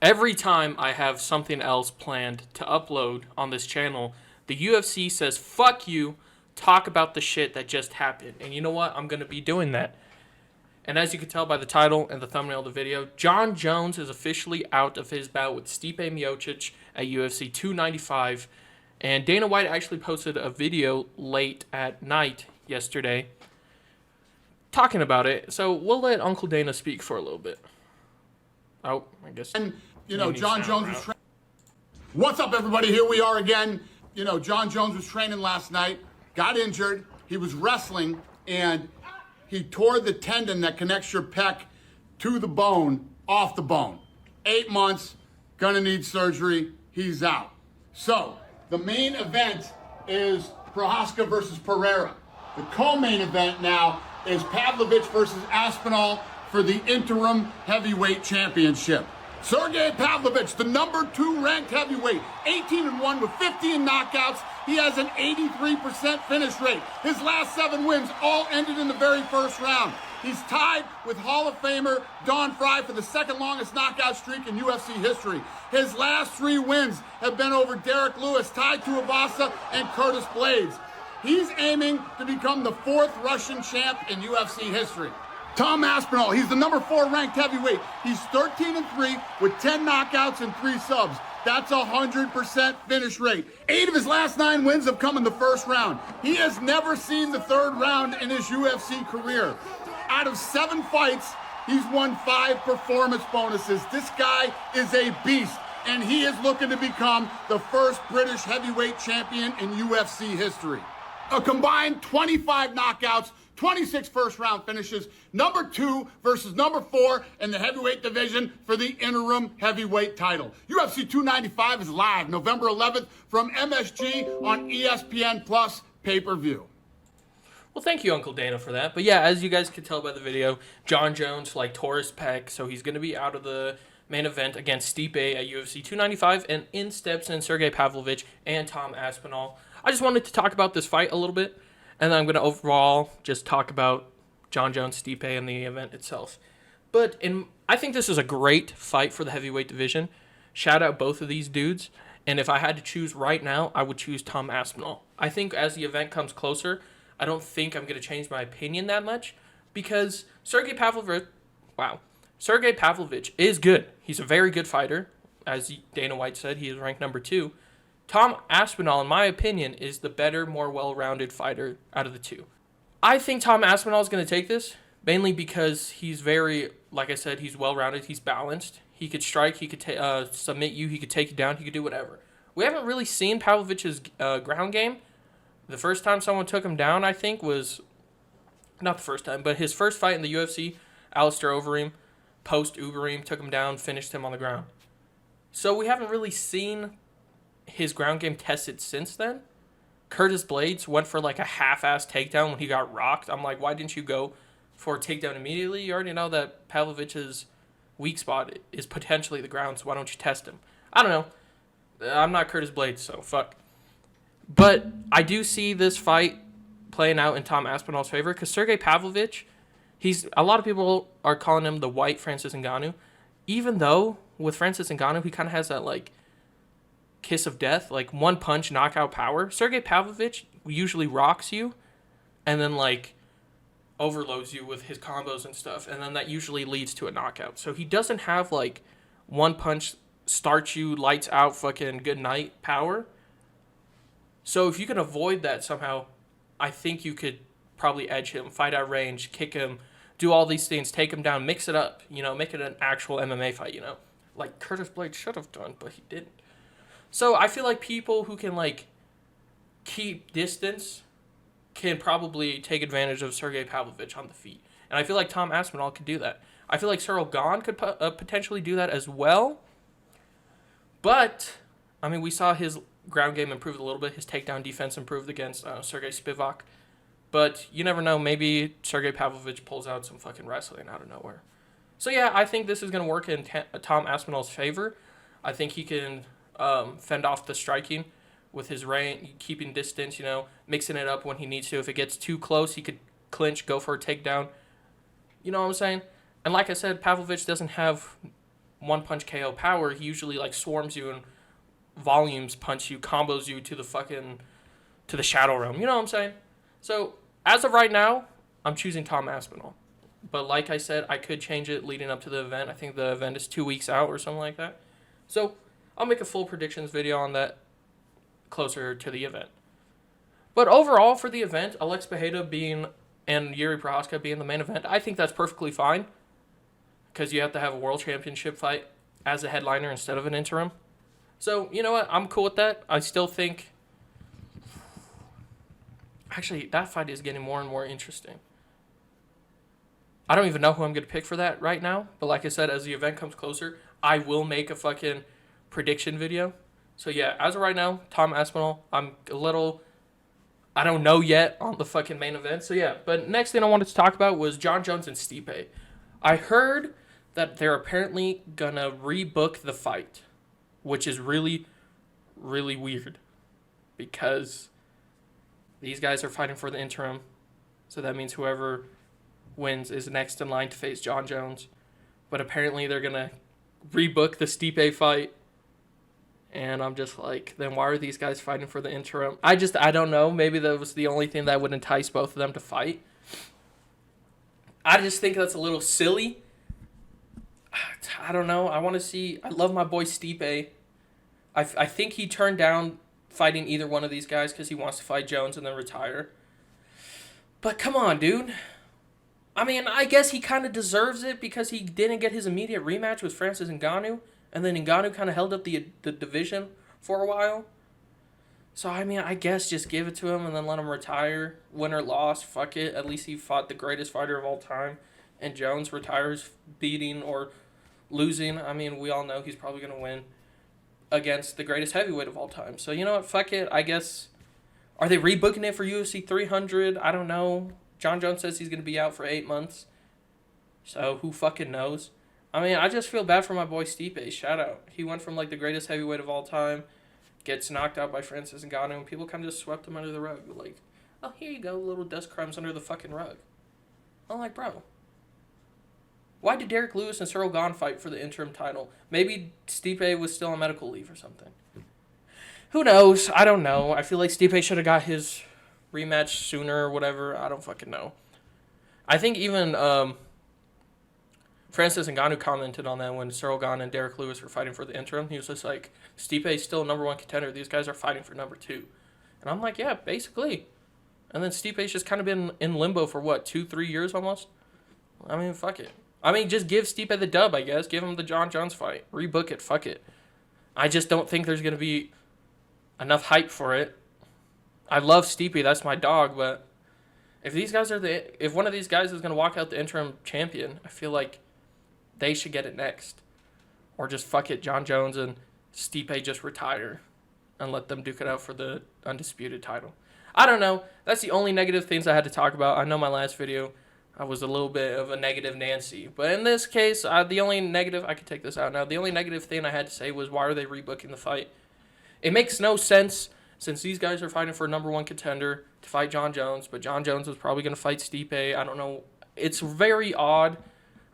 Every time I have something else planned to upload on this channel, the UFC says, fuck you, talk about the shit that just happened. And you know what? I'm going to be doing that. And as you can tell by the title and the thumbnail of the video, Jon Jones is officially out of his bout with Stipe Miocic at UFC 295. And Dana White actually posted a video late at night yesterday talking about it. So we'll let Uncle Dana speak for a little bit. Oh, I guess. And, Jon Jones was training. What's up, everybody? Here we are again. Jon Jones was training last night, got injured. He was wrestling, and he tore the tendon that connects your pec to the bone, off the bone. 8 months, gonna need surgery. He's out. So, the main event is Prochazka versus Pereira. The co-main event now is Pavlovich versus Aspinall for the interim heavyweight championship. Sergei Pavlovich, the number 2 ranked heavyweight, 18-1 with 50 in knockouts. He has an 83% finish rate. His last 7 wins all ended in the very first round. He's tied with Hall of Famer Don Fry for the second longest knockout streak in UFC history. His last 3 wins have been over Derek Lewis, Tai Tuivasa, and Curtis Blades. He's aiming to become the 4th Russian champ in UFC history. Tom Aspinall, he's the number 4 ranked heavyweight. He's 13-3 with 10 knockouts and 3 subs. That's 100% finish rate. 8 of his last 9 wins have come in the first round. He has never seen the 3rd round in his UFC career. Out of 7 fights, he's won 5 performance bonuses. This guy is a beast, and he is looking to become the first British heavyweight champion in UFC history. A combined 25 knockouts, 26 first-round finishes, number 2 versus number 4 in the heavyweight division for the interim heavyweight title. UFC 295 is live November 11th from MSG on ESPN Plus pay-per-view. Well, thank you, Uncle Dana, for that. But yeah, as you guys could tell by the video, Jon Jones tore his pec, so he's going to be out of the main event against Stipe at UFC 295, and in steps in Sergei Pavlovich and Tom Aspinall. I just wanted to talk about this fight a little bit, and then I'm going to overall just talk about Jon Jones, Stipe, and the event itself. But I think this is a great fight for the heavyweight division. Shout out both of these dudes. And if I had to choose right now, I would choose Tom Aspinall. I think as the event comes closer, I don't think I'm going to change my opinion that much, because Sergei Pavlovich is good. He's a very good fighter. As Dana White said, he is ranked number 2. Tom Aspinall, in my opinion, is the better, more well-rounded fighter out of the 2. I think Tom Aspinall is going to take this, mainly because he's very, like I said, he's well-rounded, he's balanced. He could strike, he could submit you, he could take you down, he could do whatever. We haven't really seen Pavlovich's ground game. The first time someone took him down, I think, was, not the first time, but his first fight in the UFC, Alistair Overeem, post-Ubereem, took him down, finished him on the ground. So we haven't really seen his ground game tested since then. Curtis Blades went for like a half-ass takedown when he got rocked. I'm like, why didn't you go for a takedown immediately? You already know that Pavlovich's weak spot is potentially the ground, so why don't you test him? I don't know. I'm not Curtis Blades, so fuck. But I do see this fight playing out in Tom Aspinall's favor, because Sergei Pavlovich, a lot of people are calling him the white Francis Ngannou, even though with Francis Ngannou, he kind of has that like kiss of death, like one punch knockout power. Sergei Pavlovich usually rocks you and then like overloads you with his combos and stuff, and then that usually leads to a knockout. So he doesn't have like one punch start you lights out fucking good night power. So if you can avoid that somehow, I think you could probably edge him, fight out range, kick him, do all these things, take him down, mix it up, make it an actual MMA fight, like Curtis Blades should have done, but he didn't. So I feel like people who can like keep distance can probably take advantage of Sergei Pavlovich on the feet. And I feel like Tom Aspinall could do that. I feel like Cyril Gahn could potentially do that as well. But, I mean, we saw his ground game improve a little bit. His takedown defense improved against Sergei Spivak. But you never know. Maybe Sergei Pavlovich pulls out some fucking wrestling out of nowhere. So, yeah, I think this is going to work in Tom Aspinall's favor. I think he can fend off the striking with his range, keeping distance, mixing it up when he needs to. If it gets too close, he could clinch, go for a takedown. You know what I'm saying? And like I said, Pavlovich doesn't have one punch KO power. He usually like swarms you and volumes punch you, combos you to the shadow realm. You know what I'm saying? So as of right now, I'm choosing Tom Aspinall. But like I said, I could change it leading up to the event. I think the event is 2 weeks out or something like that. So I'll make a full predictions video on that closer to the event. But overall, for the event, Alex Pereira and Jiri Prochazka being the main event, I think that's perfectly fine. Because you have to have a world championship fight as a headliner instead of an interim. So, you know what? I'm cool with that. I still think... Actually, that fight is getting more and more interesting. I don't even know who I'm going to pick for that right now. But like I said, as the event comes closer, I will make a fucking prediction video. So yeah, as of right now, Tom Aspinall. I'm a little... I don't know yet on the fucking main event. So yeah, but next thing I wanted to talk about was Jon Jones and Stipe. I heard that they're apparently going to rebook the fight, which is really, really weird. Because these guys are fighting for the interim. So that means whoever wins is next in line to face Jon Jones. But apparently they're going to rebook the Stipe fight. And I'm just like, then why are these guys fighting for the interim? I don't know. Maybe that was the only thing that would entice both of them to fight. I just think that's a little silly. I don't know. I want to see... I love my boy Stipe. I think he turned down fighting either one of these guys because he wants to fight Jones and then retire. But come on, dude. I mean, I guess he kind of deserves it because he didn't get his immediate rematch with Francis Ngannou. And then Ngannou kind of held up the division for a while. So, I mean, I guess just give it to him and then let him retire. Win or loss, fuck it. At least he fought the greatest fighter of all time. And Jones retires beating or losing. I mean, we all know he's probably going to win against the greatest heavyweight of all time. So, you know what? Fuck it. I guess... Are they rebooking it for UFC 300? I don't know. Jon Jones says he's going to be out for 8 months. So, who fucking knows? I mean, I just feel bad for my boy Stipe. Shout out. He went from, like, the greatest heavyweight of all time, gets knocked out by Francis Ngannou, and people kind of just swept him under the rug. Like, oh, here you go, little dust crumbs under the fucking rug. I'm like, bro. Why did Derek Lewis and Cyril Gane fight for the interim title? Maybe Stipe was still on medical leave or something. Who knows? I don't know. I feel like Stipe should have got his rematch sooner or whatever. I don't fucking know. I think even... Francis Ngannou commented on that when Cyril Gane and Derek Lewis were fighting for the interim. He was just like, Stipe's still number one contender. These guys are fighting for number two. And I'm like, yeah, basically. And then Stipe's just kind of been in limbo for, 2-3 years almost? I mean, fuck it. I mean, just give Stipe the dub, I guess. Give him the Jon Jones fight. Rebook it. Fuck it. I just don't think there's going to be enough hype for it. I love Stipe. That's my dog. But if these guys are if one of these guys is going to walk out the interim champion, I feel like they should get it next. Or just fuck it, Jon Jones and Stipe just retire and let them duke it out for the undisputed title. I don't know. That's the only negative things I had to talk about. I know my last video, I was a little bit of a negative Nancy. But in this case, the only negative... I can take this out now. The only negative thing I had to say was, why are they rebooking the fight? It makes no sense since these guys are fighting for a number one contender to fight Jon Jones. But Jon Jones was probably going to fight Stipe. I don't know. It's very odd.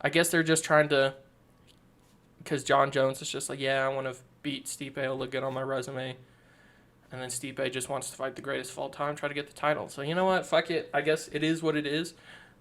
I guess they're just trying to, because Jon Jones is just like, yeah, I want to beat Stipe, it'll look good on my resume. And then Stipe just wants to fight the greatest of all time, try to get the title. So you know what, fuck it, I guess it is what it is.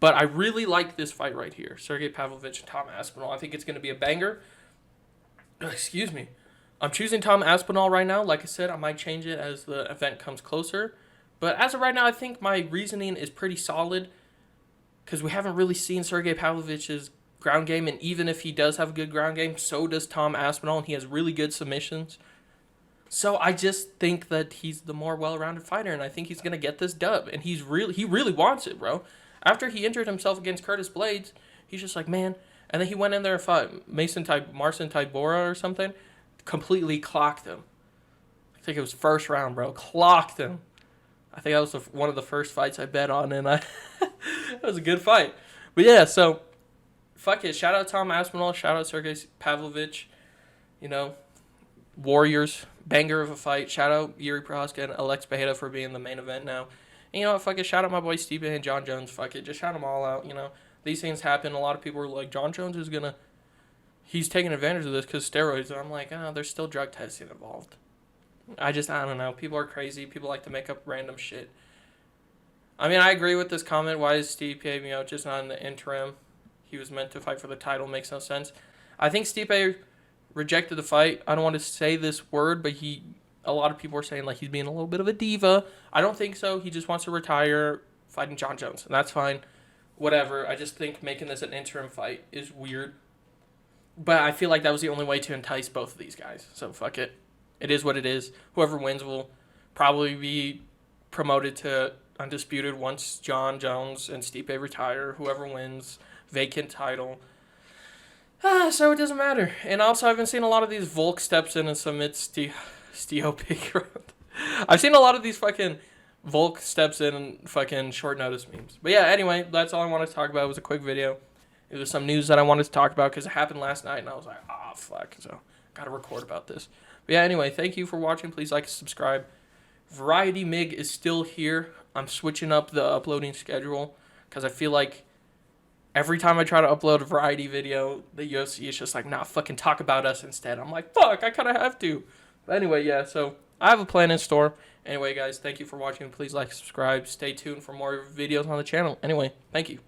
But I really like this fight right here, Sergei Pavlovich and Tom Aspinall. I think it's going to be a banger. Excuse me. I'm choosing Tom Aspinall right now. Like I said, I might change it as the event comes closer. But as of right now, I think my reasoning is pretty solid, because we haven't really seen Sergei Pavlovich's ground game, and even if he does have a good ground game, so does Tom Aspinall, and he has really good submissions. So I just think that he's the more well-rounded fighter, and I think he's going to get this dub, and he really wants it, bro. After he injured himself against Curtis Blades, he's just like, man, and then he went in there and fought Marcin Tybura or something, completely clocked him. I think it was first round, bro, clocked him. I think that was one of the first fights I bet on, and it was a good fight. But yeah, so fuck it. Shout out Tom Aspinall. Shout out Sergei Pavlovich. You know, Warriors. Banger of a fight. Shout out Jiri Prochazka and Alex Pereira for being the main event now. And you know what? Fuck it. Shout out my boy Stipe and Jon Jones. Fuck it. Just shout them all out. You know, these things happen. A lot of people are like, Jon Jones is going to... he's taking advantage of this because steroids. And I'm like, oh, there's still drug testing involved. I don't know. People are crazy. People like to make up random shit. I mean, I agree with this comment. Why is Stipe Miocic not in the interim? He was meant to fight for the title. Makes no sense. I think Stipe rejected the fight. I don't want to say this word, but a lot of people are saying like he's being a little bit of a diva. I don't think so. He just wants to retire fighting Jon Jones, and that's fine. Whatever. I just think making this an interim fight is weird. But I feel like that was the only way to entice both of these guys. So fuck it. It is what it is. Whoever wins will probably be promoted to undisputed once Jon Jones and Stipe retire. Whoever wins, vacant title. So it doesn't matter. And also, I've been seeing a lot of these Volk steps in and submits Stio Pig around. I've seen a lot of these fucking Volk steps in and fucking short notice memes. But yeah, anyway, that's all I wanted to talk about. It was a quick video. It was some news that I wanted to talk about because it happened last night, and I was like, fuck. So, gotta record about this. But yeah, anyway, thank you for watching. Please like and subscribe. Variety MIG is still here. I'm switching up the uploading schedule because I feel like every time I try to upload a variety video, the UFC is just like, nah, fucking talk about us instead. I'm like, fuck, I kind of have to. But anyway, yeah, so I have a plan in store. Anyway, guys, thank you for watching. Please like, subscribe. Stay tuned for more videos on the channel. Anyway, thank you.